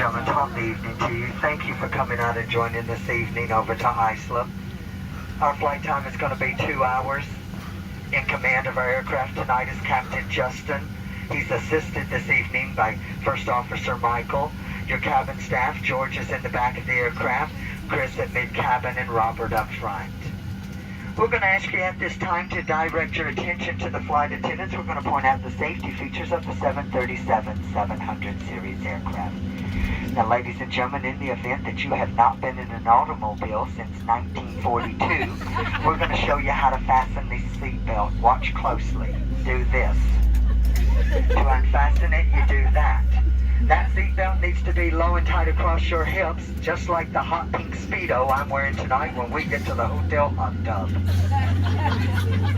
gentlemen, top the evening to you. Thank you for coming out and joining this evening over to Islip. Our flight time is going to be 2 hours. In command of our aircraft tonight is Captain Justin. He's assisted this evening by First Officer Michael. Your cabin staff, George is in the back of the aircraft, Chris at mid-cabin, and Robert up front. We're going to ask you at this time to direct your attention to the flight attendants. We're going to point out the safety features of the 737-700 series aircraft. Now, ladies and gentlemen, in the event that you have not been in an automobile since 1942, we're going to show you how to fasten the seatbelt. Watch closely. Do this. To unfasten it, you do that. That seatbelt needs to be low and tight across your hips, just like the hot pink Speedo I'm wearing tonight when we get to the hotel hot tub.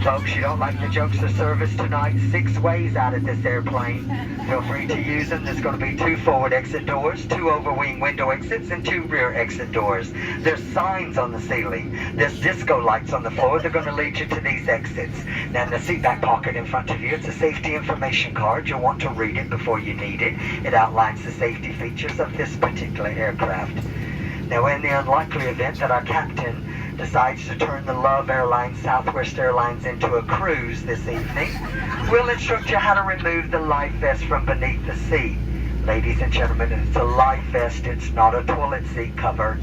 Folks, you don't like the jokes of service tonight? 6 ways out of this airplane. Feel free to use them. There's going to be 2 forward exit doors, 2 overwing window exits, and 2 rear exit doors. There's signs on the ceiling. There's disco lights on the floor. They're going to lead you to these exits. Now, in the seat back pocket in front of you, it's a safety information card. You'll want to read it before you need it. It outlines the safety features of this particular aircraft. Now, in the unlikely event that our captain decides to turn the Love Airlines Southwest Airlines into a cruise this evening, we'll instruct you how to remove the life vest from beneath the seat. Ladies and gentlemen, it's a life vest. It's not a toilet seat cover.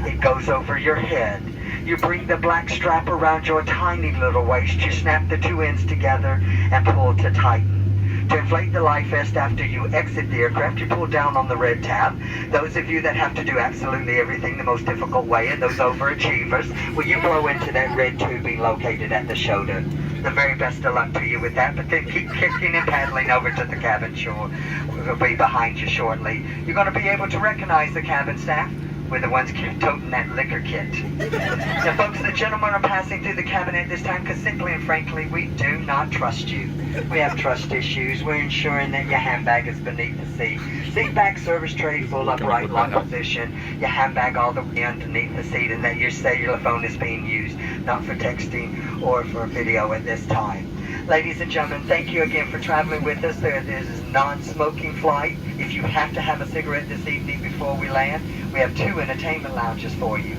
It goes over your head. You bring the black strap around your tiny little waist. You snap the 2 ends together and pull to tighten. To inflate the life vest after you exit the aircraft, you pull down on the red tab. Those of you that have to do absolutely everything the most difficult way, and those overachievers, will you blow into that red tubing located at the shoulder? The very best of luck to you with that, but then keep kicking and paddling over to the cabin shore. We'll be behind you shortly. You're going to be able to recognize the cabin staff. We're the ones toting that liquor kit. Now, folks, the gentlemen are passing through the cabin at this time because simply and frankly, we do not trust you. We have trust issues. We're ensuring that your handbag is beneath the seat. Seat back service tray full upright lock position. Your handbag all the way underneath the seat, and that your cellular phone is being used, not for texting or for video at this time. Ladies and gentlemen, thank you again for traveling with us. There is a non-smoking flight. If you have to have a cigarette this evening before we land, we have 2 entertainment lounges for you.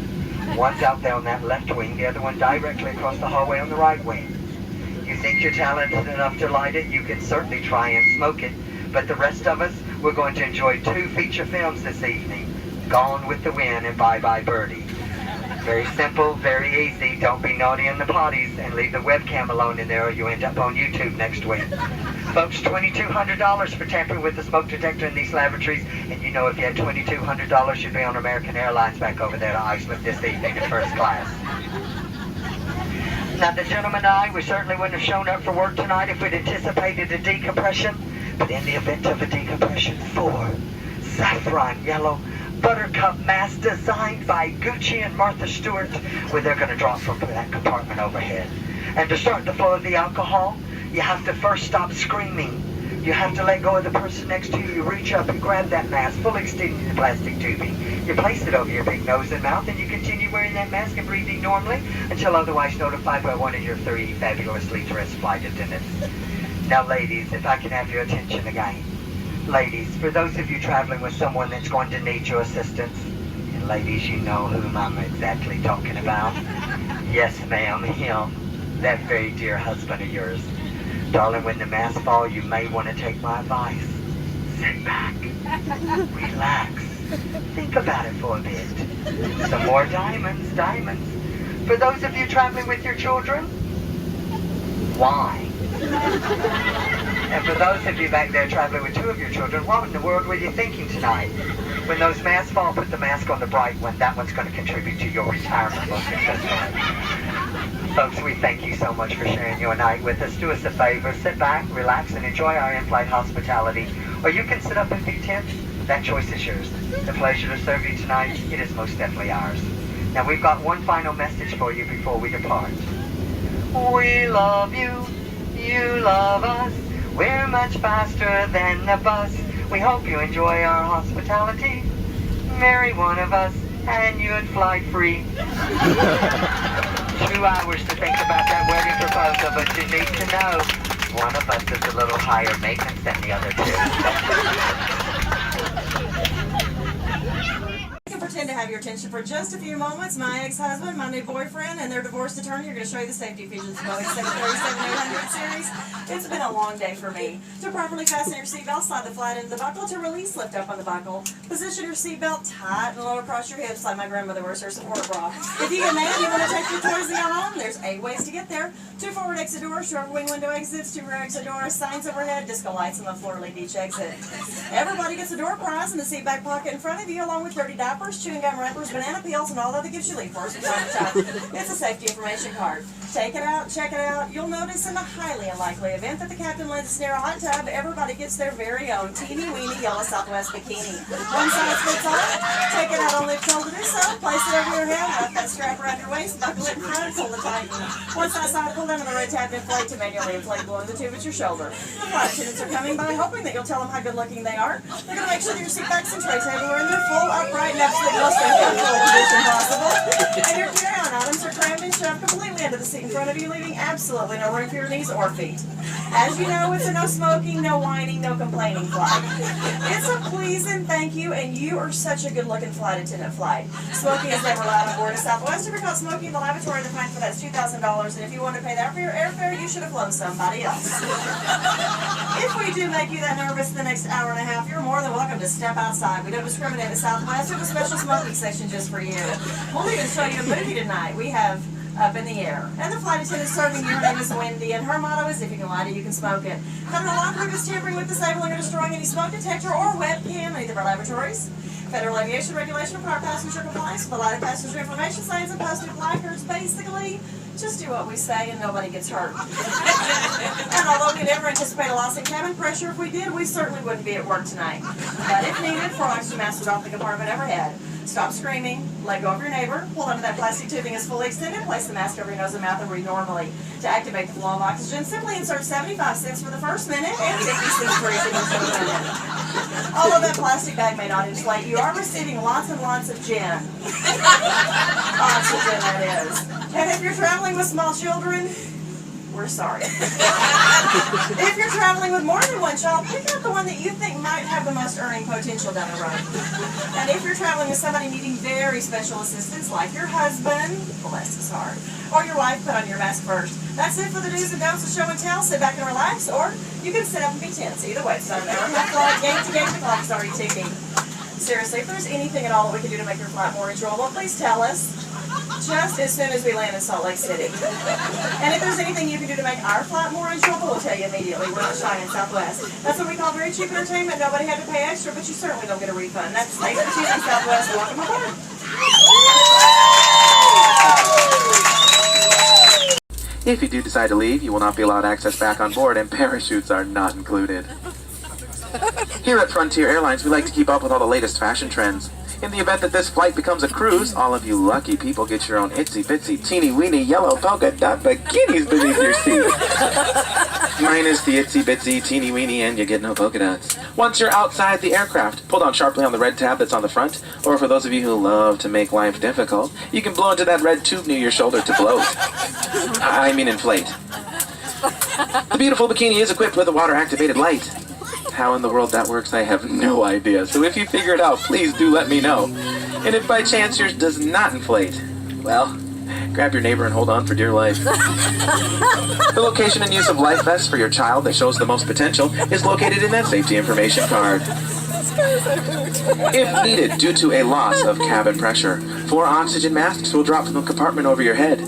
One's out there on that left wing, the other one directly across the hallway on the right wing. You think you're talented enough to light it, you can certainly try and smoke it. But the rest of us, we're going to enjoy 2 feature films this evening, Gone with the Wind and Bye Bye Birdie. Very simple, very easy. Don't be naughty in the potties and leave the webcam alone in there or you end up on YouTube next week. Folks, $2,200 for tampering with the smoke detector in these lavatories. And you know if you had $2,200, you'd be on American Airlines back over there to Iceland this evening in first class. Now, the gentleman and I, we certainly wouldn't have shown up for work tonight if we'd anticipated a decompression. But in the event of a decompression, 4 saffron yellow buttercup masks designed by Gucci and Martha Stewart, where they're going to drop from that compartment overhead. And to start the flow of the alcohol, you have to first stop screaming. You have to let go of the person next to you. You reach up and grab that mask, fully extending the plastic tubing. You place it over your big nose and mouth, and you continue wearing that mask and breathing normally until otherwise notified by one of your 3 fabulously dressed flight attendants. Now, ladies, if I can have your attention again. Ladies, for those of you traveling with someone that's going to need your assistance, and ladies, you know whom I'm exactly talking about. Yes, ma'am, him, that very dear husband of yours. Darling, when the masks fall, you may want to take my advice. Sit back, relax, think about it for a bit. Some more diamonds, diamonds. For those of you traveling with your children, why? And for those of you back there traveling with 2 of your children, what in the world were you thinking tonight? When those masks fall, put the mask on the bright one. That one's going to contribute to your retirement most successfully. Folks, we thank you so much for sharing your night with us. Do us a favor, sit back, relax, and enjoy our in-flight hospitality. Or you can sit up and be tense. That choice is yours. The pleasure to serve you tonight, it is most definitely ours. Now, we've got one final message for you before we depart. We love you, you love us. We're much faster than the bus. We hope you enjoy our hospitality. Marry one of us and you'd fly free. 2 hours to think about that wedding proposal, but you need to know one of us is a little higher maintenance than the other 2. have your attention for just a few moments? My ex-husband, my new boyfriend, and their divorced attorney are going to show you the safety features of Boeing 737-800 series. It's been a long day for me. To properly fasten your seatbelt, slide the flat end of the buckle. To release, lift up on the buckle. Position your seatbelt tight and lower across your hips like my grandmother wears her support bra. If you get mad and you want to take your toys in your home, there's 8 ways to get there. 2 forward exit doors, short wing window exits, 2 rear exit doors, signs overhead, disco lights on the floor lead each exit. Everybody gets a door prize in the seat back pocket in front of you, along with 30 diapers, chewing gum wrappers, banana peels, and all the other gifts you leave for us from time to time. It's a safety information card. Take it out, check it out. You'll notice in the highly unlikely event that the captain lends us near a hot tub, everybody gets their very own teeny-weeny yellow Southwest bikini. One size fits all. Take it out only if told to do so. Place it over your head, wrap that strap around your waist, buckle it in front, pull the tighten. Once outside, pull down on the red tab and inflate to manually inflate, blowing the tube at your shoulder. The flight attendants are coming by, hoping that you'll tell them how good-looking they are. They're going to make sure that your seat backs and trays everywhere in their full, upright, and absolute most uncomfortable position possible. And your carry-on items are crammed and shoved completely into the seat in front of you, leaving absolutely no room for your knees or feet. As you know, it's a no smoking, no whining, no complaining flight. It's a please and thank you, and you are such a good-looking flight attendant flight. Smoking is never allowed on board of Southwest. If you're caught smoking in the lavatory, the fine for that's $2,000, and if you want to pay that for your airfare, you should have flown somebody else. If we do make you that nervous the next hour and a half, you're more than welcome to step outside. We don't discriminate at Southwest. We have a special smoking section just for you. We'll even show you a movie tonight. We have Up in the Air. And the flight attendant serving you, her name is Wendy, and her motto is, if you can light it, you can smoke it. Federal law prohibits tampering with, disabling, or destroying any smoke detector or webcam in either of our laboratories. Federal aviation regulation requires passenger compliance with the lighted passenger information signs and posted placards. Basically, just do what we say and nobody gets hurt. And although we never anticipate a loss in cabin pressure, if we did, we certainly wouldn't be at work tonight. But if needed, 4 oxygen masks would off the compartment overhead. Stop screaming, let go of your neighbor, pull under that plastic tubing is fully extended, place the mask over your nose and mouth and breathe normally. To activate the flow of oxygen, simply insert 75 cents for the first minute and 50 cents for each of the minute. Although that plastic bag may not inflate, you are receiving lots and lots of gin. Oxygen, that is. And if you're traveling with small children, we're sorry. If you're traveling with more than one child, pick out the one that you think might have the most earning potential down the road. And if you're traveling with somebody needing very special assistance, like your husband, bless his heart, or your wife, put on your mask first. That's it for the do's and don'ts of show and tell. Sit back and relax, or you can sit up and be tense. Either way, it's not an hour and a half flight. Game to game, the clock's already ticking. Seriously, if there's anything at all that we can do to make your flight more enjoyable, please tell us. Just as soon as we land in Salt Lake City. And if there's anything you can do to make our flight more enjoyable, we'll tell you immediately. We're not shy in Southwest. That's what we call very cheap entertainment. Nobody had to pay extra, but you certainly don't get a refund. That's thanks for choosing Southwest. Welcome aboard. If you do decide to leave, you will not be allowed access back on board, and parachutes are not included. Here at Frontier Airlines, we like to keep up with all the latest fashion trends. In the event that this flight becomes a cruise, all of you lucky people get your own itsy-bitsy, teeny-weeny, yellow polka dot bikinis beneath your seat. Minus the itsy-bitsy, teeny-weeny, and you get no polka dots. Once you're outside the aircraft, pull down sharply on the red tab that's on the front, or for those of you who love to make life difficult, you can blow into that red tube near your shoulder to bloat. I mean inflate. The beautiful bikini is equipped with a water-activated light. How in the world that works, I have no idea. So if you figure it out, please do let me know. And if by chance yours does not inflate, well, grab your neighbor and hold on for dear life. The location and use of life vests for your child that shows the most potential is located in that safety information card. If needed due to a loss of cabin pressure, 4 oxygen masks will drop from the compartment over your head.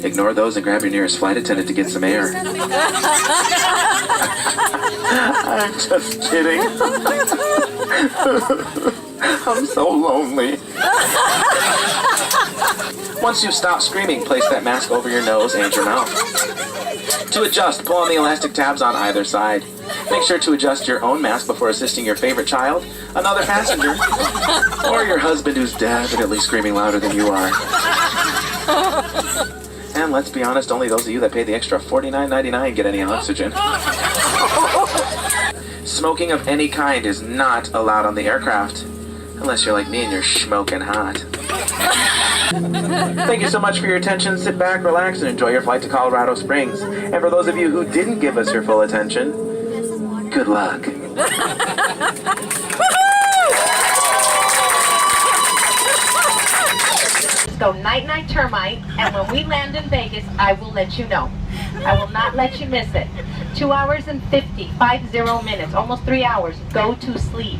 Ignore those and grab your nearest flight attendant to get some air. I'm just kidding. I'm so lonely. Once you stop screaming, place that mask over your nose and your mouth. To adjust, pull on the elastic tabs on either side. Make sure to adjust your own mask before assisting your favorite child, another passenger, or your husband who's definitely screaming louder than you are. And let's be honest, only those of you that pay the extra $49.99 get any oxygen. Smoking of any kind is not allowed on the aircraft, unless you're like me and you're smoking hot. Thank you so much for your attention. Sit back, relax, and enjoy your flight to Colorado Springs. And for those of you who didn't give us your full attention, good luck. just go night-night termite, and when we land in Vegas, I will let you know. I will not let you miss it. 2 hours and 50 minutes, almost 3 hours. Go to sleep.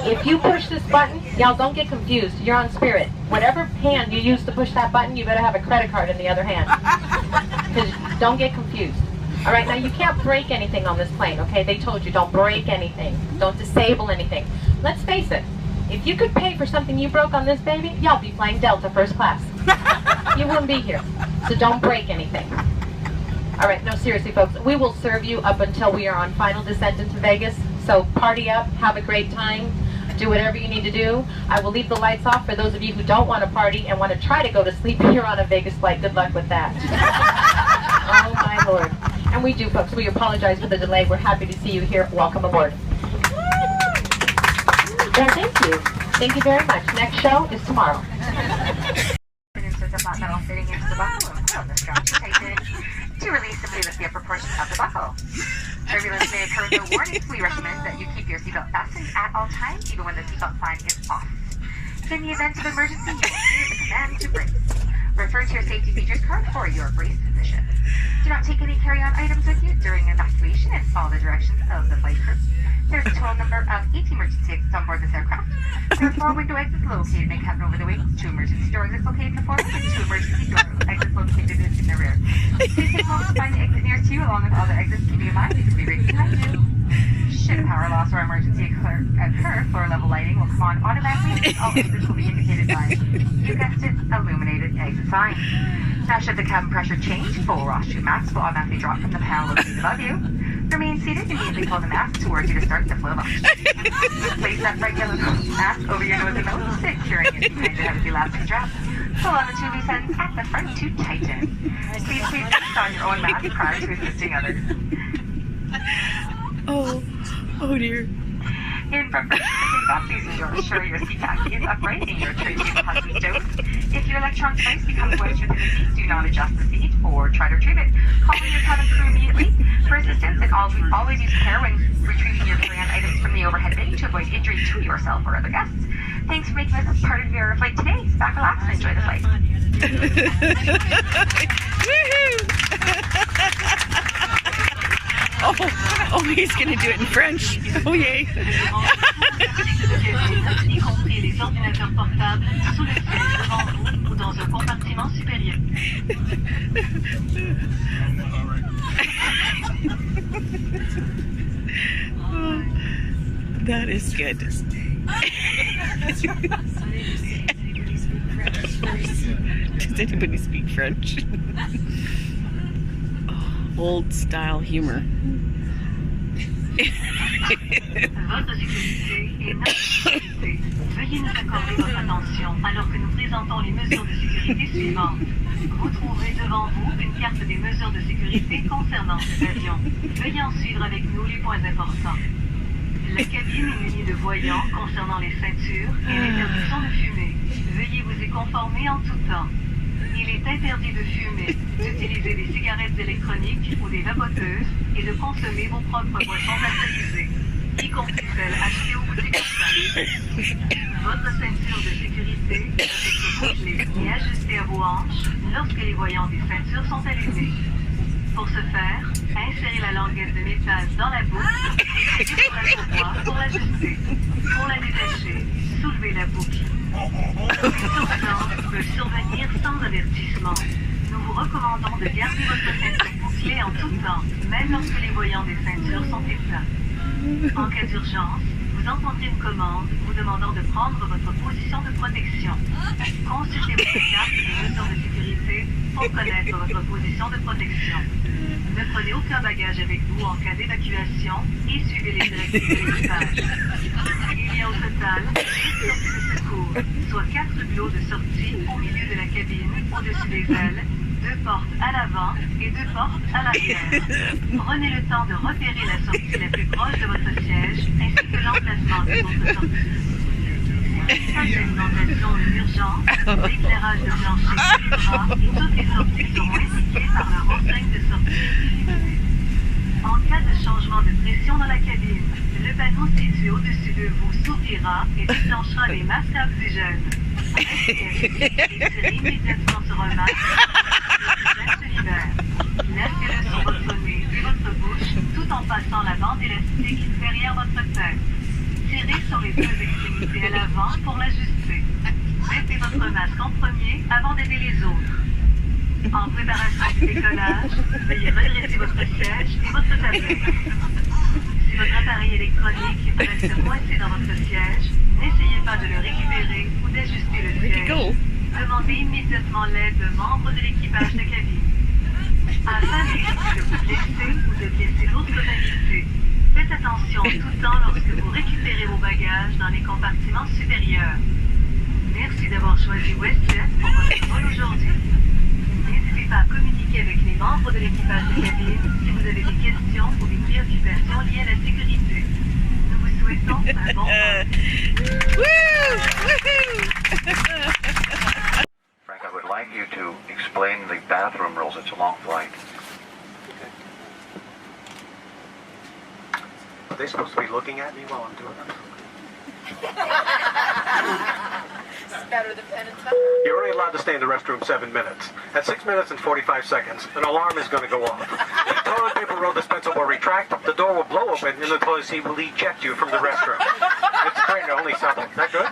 If you push this button, y'all don't get confused. You're on Spirit. Whatever hand you use to push that button, you better have a credit card in the other hand. Because don't get confused. All right, now you can't break anything on this plane, okay? They told you don't break anything. Don't disable anything. Let's face it. If you could pay for something you broke on this baby, y'all be flying Delta first class. You wouldn't be here. So don't break anything. All right, no, seriously, folks. We will serve you up until we are on final descent into Vegas. So party up, have a great time, do whatever you need to do. I will leave the lights off for those of you who don't want to party and want to try to go to sleep here on a Vegas flight. Good luck with that. Oh, my Lord. And we do, folks. We apologize for the delay. We're happy to see you here. Welcome aboard. Well, thank you. Thank you very much. Next show is tomorrow. With the flat metal fitting into the buckle and pull the strap to tighten. To release, simply lift the upper portion of the buckle. Turbulence may occur with no warnings. We recommend that you keep your seatbelt fastened at all times, even when the seatbelt sign is off. In the event of emergency, you will hear the command to brace. Refer to your safety features card for your brace position. Do not take any carry-on items with you during evacuation and follow the directions of the flight crew. There's a total number of 18 emergency exits on board this aircraft. There are 4 window exits located in the cabin over the wings, 2 emergency door exits located in the forward, and 2 emergency door exits located in the rear. Please take a moment to find the exit nearest you, along with all the exits, keeping in mind these will be right behind you. Should a power loss or emergency occur, floor level lighting will come on automatically, and all exits will be indicated by, you guessed it, illuminated exit sign. Now, should the cabin pressure change, full washroom mask will automatically drop from the panel located above you. Remain seated and immediately pull the mask towards you to start the flow of oxygen. Place that bright yellow mask over your nose and mouth, securing it behind your heavy elastic strap. Pull on the 2 loose ends at the front to tighten. Please put on your own mask prior to assisting others. Oh dear. In preparation to take off, please ensure your seat back is upright and your tray table has been stowed. If your electron device becomes wedged within the seat, do not adjust the seat or try to retrieve it. Call in your cabin crew immediately for assistance, and always use care when retrieving your carry-on items from the overhead bin to avoid injury to yourself or other guests. Thanks for making this a part of your flight today. Sit back, relax, and enjoy the flight. Oh, he's gonna do it in French. Oh, yay. Y compris les ordinateurs portables sous le siège devant vous ou dans un compartiment supérieur. That is good. Does anybody speak French? Old style humor. Votre sécurité et notre sécurité. Veuillez nous accorder votre attention alors que nous présentons les mesures de sécurité suivantes. Vous trouverez devant vous une carte des mesures de sécurité concernant cet avion. Veuillez en suivre avec nous les points importants. La cabine est munie de voyants concernant les ceintures et l'interdiction de fumer. Veuillez vous y conformer en tout temps. Il est interdit de fumer, d'utiliser des cigarettes électroniques ou des vapoteuses et de consommer vos propres boissons alcoolisées, y compris celles achetées au boutique locale. Votre ceinture de sécurité doit être bouclée et ajustée à vos hanches lorsque les voyants des ceintures sont allumés. Pour ce faire, insérez la languette de métal dans la boucle et appuyez sur la courroie pour l'ajuster. Pour la détacher, soulevez la boucle. Une survenance peut survenir sans avertissement. Nous vous recommandons de garder votre ceinture bouclée en tout temps, même lorsque les voyants des ceintures sont éteints. En cas d'urgence, vous entendrez une commande vous demandant de prendre votre position de protection. Consultez votre carte des mesures de sécurité pour connaître votre position de protection. Ne prenez aucun bagage avec vous en cas d'évacuation et suivez les directives de l'équipage. Il y a au total 8 sorties de secours, soit 4 hublots de sortie au milieu de la cabine, au-dessus des ailes, 2 portes à l'avant et 2 portes à l'arrière. Prenez le temps de repérer la sortie la plus proche de votre siège ainsi que l'emplacement des autres sorties. Pas d'alimentation d'urgence, l'éclairage de plancher suivra et toutes les sorties seront indiquées par leur enseigne de sortie utilisée. En cas de changement de pression dans la cabine, le panneau situé au-dessus de vous s'ouvrira et déclenchera les masques à oxygène. Tirez immédiatement sur un masque. Se libère. Laissez-le sur votre nez et votre bouche tout en passant la bande élastique derrière votre tête. Tirez sur les deux extrémités à l'avant pour l'ajuster. Mettez votre masque en premier avant d'aider les autres. En préparation du décollage, veuillez redresser votre siège et votre tablette. Si votre appareil électronique reste coincé dans votre siège, n'essayez pas de le récupérer ou d'ajuster le siège. Demandez immédiatement l'aide de membres de l'équipage de cabine. Afin d'éviter de vous blesser ou de blesser d'autres invités, faites attention tout le temps lorsque vous récupérez vos bagages dans les compartiments supérieurs. Merci d'avoir choisi WestJet pour votre vol aujourd'hui. N'hésitez pas à communiquer avec les membres de l'équipage de cabine si vous avez des questions ou des préoccupations liées à la sécurité. Nous vous souhaitons un bon vol. Frank, I would like you to explain the bathroom rules. It's a long flight. Are they supposed to be looking at me while I'm doing that? You're only allowed to stay in the restroom 7 minutes. At 6 minutes and 45 seconds, an alarm is going to go off. If the toilet paper roll dispenser will retract, the door will blow open, and the toilet seat will eject you from the restroom. It's great, it only sounds like that good?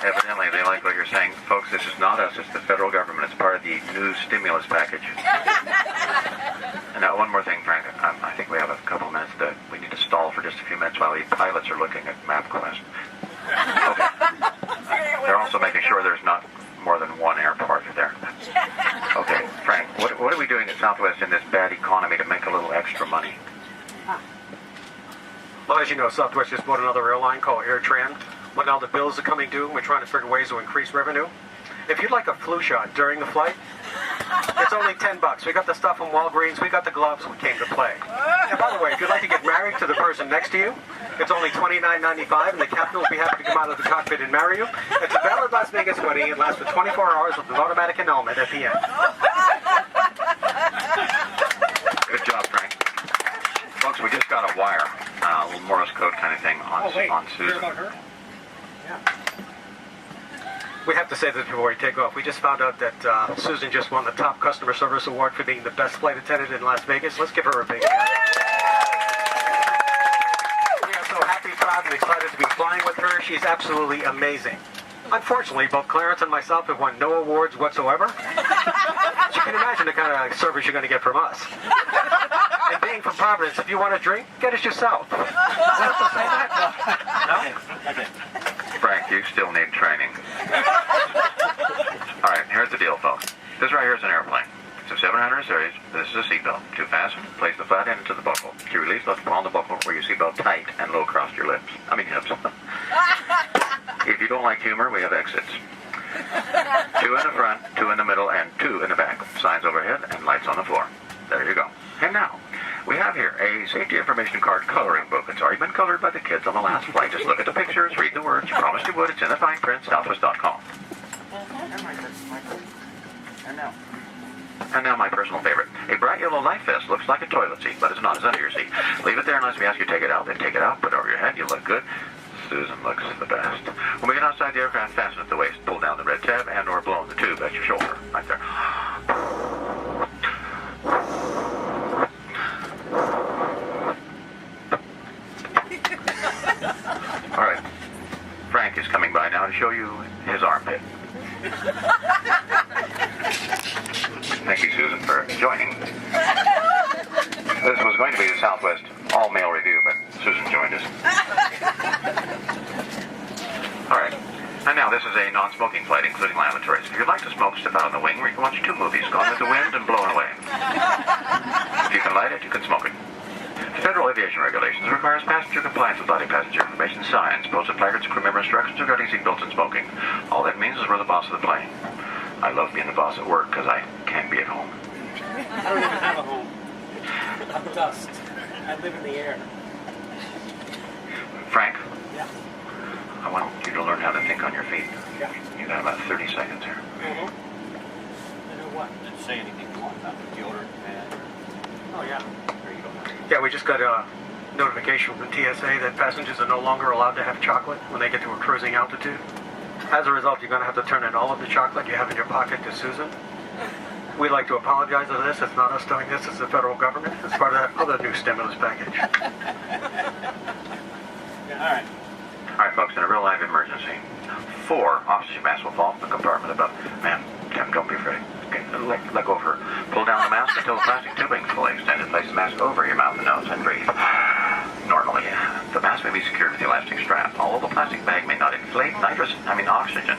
Evidently, they like what you're saying. Folks, this is not us. It's the federal government. It's part of the new stimulus package. And now, one more thing, Frank. I think we have a couple minutes that we need to stall for just a few minutes while the pilots are looking at MapQuest. Okay. They're also making sure there's not more than one airport there. Okay, Frank, what are we doing at Southwest in this bad economy to make a little extra money? Well, as you know, Southwest just bought another airline called AirTran. When all the bills are coming due, we're trying to figure ways to increase revenue. If you'd like a flu shot during the flight, it's only $10. We got the stuff from Walgreens. We got the gloves. We came to play. And by the way, if you'd like to get married to the person next to you, it's only $29.95, and the captain will be happy to come out of the cockpit and marry you. It's a valid Las Vegas wedding. It lasts for 24 hours with an automatic annulment at the end. Good job, Frank. Folks, we just got a wire, a little Morse code kind of thing on Susan. About her? Yeah. We have to say this before we take off. We just found out that Susan just won the top customer service award for being the best flight attendant in Las Vegas. Let's give her a big hand. We are so happy, proud, and excited to be flying with her. She's absolutely amazing. Unfortunately, both Clarence and myself have won no awards whatsoever. So you can imagine the kind of service you're going to get from us. And being from Providence, if you want a drink, get it yourself. No? Okay. Frank, you still need training. All right, here's the deal, folks. This right here is an airplane. It's a 700 series. This is a seatbelt. To fasten, place the flat end into the buckle. To release, let pull on the buckle where your seatbelt tight and low across your lips. Hips. If you don't like humor, we have exits. 2 in the front, 2 in the middle, and 2 in the back. Signs overhead and lights on the floor. There you go. And now, we have here a safety information card coloring book. It's already been colored by the kids on the last flight. Just look at the pictures, read the words. You promised you would. It's in the fine print, southwest.com. And now my personal favorite. A bright yellow life vest looks like a toilet seat, but it's not. It's under your seat. Leave it there unless we ask you to take it out. Then take it out, put it over your head. You look good. Susan looks the best. When we get outside the aircraft, fasten at the waist. Pull down the red tab and or blow in the tube at your shoulder. Right there. All right. Frank is coming by now to show you his armpit. Thank you, Susan, for joining. This was going to be the Southwest all-male review, but Susan joined us. All right. And now, this is a non-smoking flight, including lavatories. If you'd like to smoke, step out on the wing where you can watch 2 movies, Gone with the Wind and Blown Away. If you can light it, you can smoke it. Federal aviation regulations requires passenger compliance with body passenger information signs, posted placards, crew member instructions regarding seatbelts and smoking. All that means is we're the boss of the plane. I love being the boss at work because I can't be at home. I don't even have a home. I'm dust. I live in the air. Frank? Yeah. I want you to learn how to think on your feet. Yeah. You got about 30 seconds here. Mm-hmm. I know what? Didn't say anything you want about the deodorant man. Oh, yeah. There you go. Yeah, we just got notification from TSA that passengers are no longer allowed to have chocolate when they get to a cruising altitude. As a result, you're going to have to turn in all of the chocolate you have in your pocket to Susan. We'd like to apologize for this. It's not us doing this, it's the federal government. It's part of that other new stimulus package. Alright. Alright, folks, in a real life emergency, 4 oxygen masks will fall from the compartment above. Ma'am, don't be afraid. Okay, let go of her. Pull down the mask until the plastic tubing is fully extended. Place the mask over your mouth and nose and breathe. Normally, the mask may be secured with the elastic strap. Although the plastic bag may not inflate, oxygen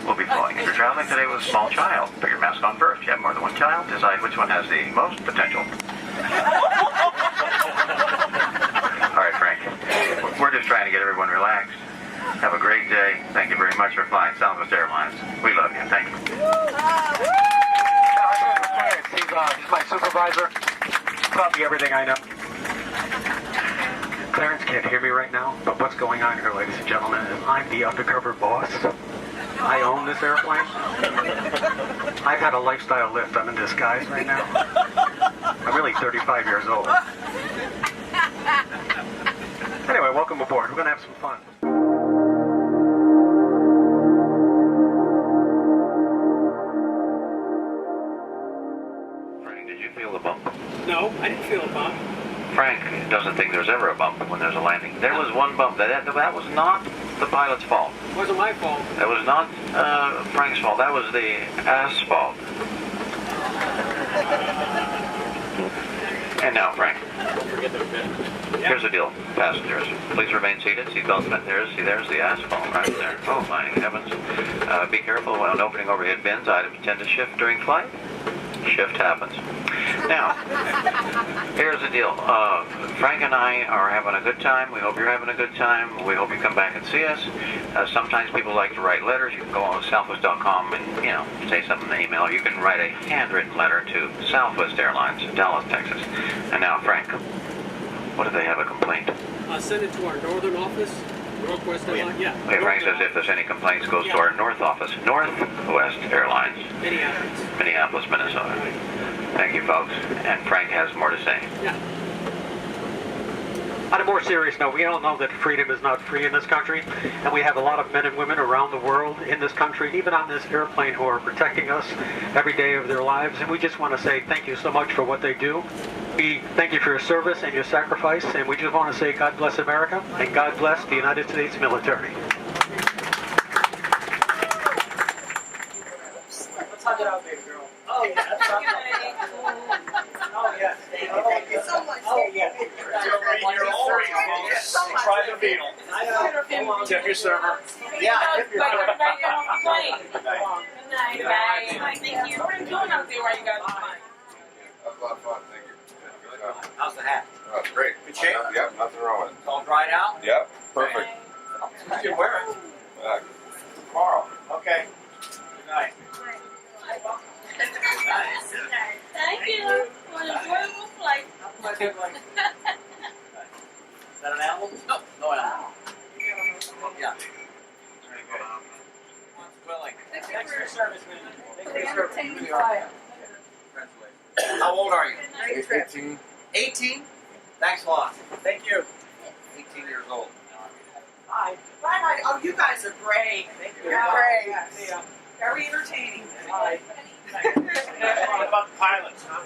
will be flowing. If you're traveling today with a small child, put your mask on first. If you have more than one child, decide which one has the most potential. All right, Frank. We're just trying to get everyone relaxed. Have a great day. Thank you very much for flying Southwest Airlines. We love you. Thank you. He's my supervisor. Taught me everything I know. Clarence can't hear me right now, but what's going on here, ladies and gentlemen, is I'm the undercover boss. I own this airplane. I've had a lifestyle lift. I'm in disguise right now. I'm really 35 years old. Anyway, welcome aboard. We're going to have some fun. Frank, did you feel the bump? No, I didn't feel a bump. Frank doesn't think there's ever a bump when there's a landing. There was one bump. That was not the pilot's fault. It wasn't my fault. That was not Frank's fault. That was the asphalt. And now, Frank, Don't forget the bit. here's the deal, passengers. Please remain seated. Seatbelts bent. There's the asphalt right there. Oh my heavens! Be careful when opening overhead bins. Items tend to shift during flight. Shift happens. Now, here's the deal. Frank and I are having a good time. We hope you're having a good time. We hope you come back and see us. Sometimes people like to write letters. You can go on Southwest.com and, say something in the email. You can write a handwritten letter to Southwest Airlines, Dallas, Texas. And now, Frank, what if they have a complaint? Send it to our northern office. Northwest Airlines? Yeah. Okay, Frank says if there's any complaints, goes to our north office, Northwest Airlines, Minneapolis, Minnesota. Thank you, folks. And Frank has more to say. Yeah. On a more serious note, we all know that freedom is not free in this country, and we have a lot of men and women around the world in this country, even on this airplane, who are protecting us every day of their lives, and we just want to say thank you so much for what they do. We thank you for your service and your sacrifice, and we just want to say God bless America, and God bless the United States military. Let's hug it out, baby girl. Oh, yeah. That's right. Oh, yes. Thank you so much. Oh, yeah. Try the beetle. Tip your server. Yeah, tip your server. Good night. Thank you. What are you doing out there while you guys are flying? That was a lot of fun, thank you. How's the hat? That's great. Good shape? Yep, nothing wrong with it. It's all dried out? Yep, perfect. You should wear it. Tomorrow. Okay. Good night. Thank you. What an enjoyable flight. Is that an animal? No, no animal. Yeah. Very good. Willing. Thanks for your service, man. Thanks for your service. Congratulations. How old are you? 18. 18? Thanks a lot. Thank you. 18 years old. Hi. Bye. Oh, you guys are great. Thank you. You're great. See ya. Very entertaining. Bye. What about the pilots, huh?